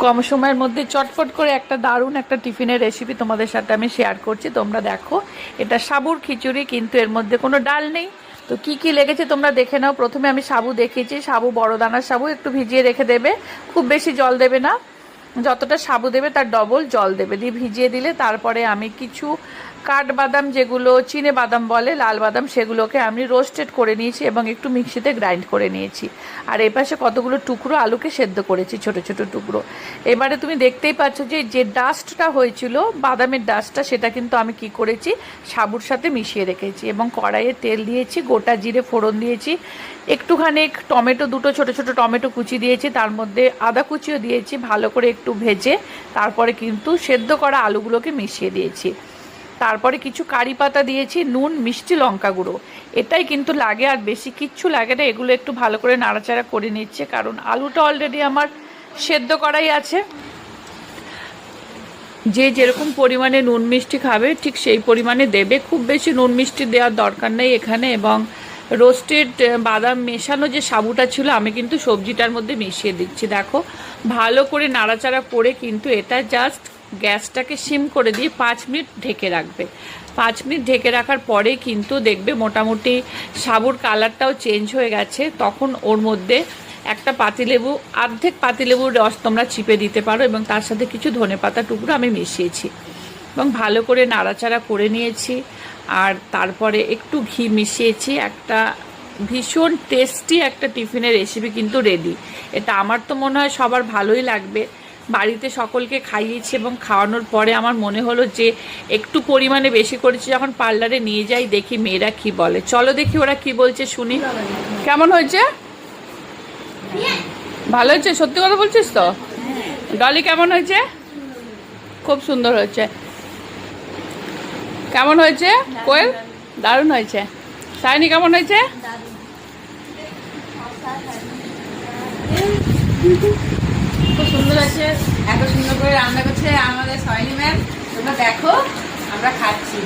কম সময়ের মধ্যে চটপট করে একটা দারুণ একটা টিফিনের রেসিপি তোমাদের সাথে আমি শেয়ার করছি। তোমরা দেখো, এটা সাবুর খিচুড়ি, কিন্তু এর মধ্যে কোনো ডাল নেই। তো কি কি লেগেছে তোমরা দেখে নাও। প্রথমে আমি সাবু দেখিয়েছি, সাবু বড় দানার সাবু, একটু ভিজিয়ে রেখে দেবে, খুব বেশি জল দেবে না, যতটা সাবু দেবে তার ডবল জল দেবে, দিয়ে ভিজিয়ে দিলে তারপরে আমি কিছু কাঠবাদাম, যেগুলো চিনে বাদাম বলে, লাল বাদাম, সেগুলোকে আমি রোস্টেড করে নিয়েছি এবং একটু মিক্সিতে গ্রাইন্ড করে নিয়েছি। আর এই পাশে কতগুলো টুকরো আলুকে সেদ্ধ করেছি, ছোট ছোট টুকরো। এবারে তুমি দেখতেই পাচ্ছ যে ডাস্টটা হয়েছিল, বাদামের ডাস্টটা, সেটা কিন্তু আমি কি করেছি, সাবুর সাথে মিশিয়ে রেখেছি এবং কড়াইয়ে তেল দিয়েছি, গোটা জিরে ফোড়ন দিয়েছি, একটুখানি টমেটো, দুটো ছোট ছোট টমেটো কুচি দিয়েছি, তার মধ্যে আদা কুচিও দিয়েছি, ভালো করে একটু ভেজে তারপরে কিন্তু সেদ্ধ করা আলুগুলোকে মিশিয়ে দিয়েছি। তারপরে কিছু কারি পাতা দিয়েছি, নুন, মিষ্টি, লঙ্কা গুঁড়ো, এটাই কিন্তু লাগে, আর বেশি কিচ্ছু লাগে না। এগুলো একটু ভালো করে নাড়াচাড়া করে নিচ্ছে, কারণ আলুটা অলরেডি আমার সেদ্ধ করাই আছে। যে যেরকম পরিমাণে নুন মিষ্টি খাবে ঠিক সেই পরিমাণে দেবে, খুব বেশি নুন মিষ্টি দেওয়ার দরকার নেই এখানে। এবং রোস্টেড বাদাম মেশানো যে সাবুটা ছিল আমি কিন্তু সবজিটার মধ্যে মিশিয়ে দিচ্ছি। দেখো, ভালো করে নাড়াচাড়া করে কিন্তু এটা জাস্ট গ্যাসটাকে সিম করে দিয়ে 5 মিনিট ঢেকে রাখবে। 5 মিনিট ঢেকে রাখার পরে কিন্তু দেখবে মোটামুটি সাবুর কালারটাও চেঞ্জ হয়ে গেছে। তখন ওর মধ্যে একটা পাতিলেবু, অর্ধেক পাতিলেবুর রস তোমরা চিপে দিতে পারো, এবং তার সাথে কিছু ধনেপাতা টুকরো আমি মিশিয়েছি এবং ভালো করে নাড়াচাড়া করে নিয়েছি। আর তারপরে একটু ঘি মিশিয়েছি। একটা ভীষণ টেস্টি একটা টিফিনের রেসিপি কিন্তু রেডি। এটা আমার তো মনে হয় সবার ভালোই লাগবে। বাড়িতে সকলকে খাইয়েছি এবং খাওয়ানোর পরে আমার মনে হলো যে একটু পরিমাণে বেশি করেছি, যখন পার্লারে নিয়ে যাই দেখি মেয়েরা কি বলে। চলো দেখি ওরা কি বলছে, শুনি। কেমন হয়েছে? ভালো হয়েছে? সত্যি কথা বলছিস তো? ডলি কেমন হয়েছে? খুব সুন্দর হয়েছে। কেমন হয়েছে কোয়েল? দারুণ হয়েছে। সায়নী কেমন হয়েছে? খুব সুন্দর আছে, এত সুন্দর করে রান্না করছে আমাদের সায়নী ম্যাম। তোমরা দেখো, আমরা খাচ্ছি।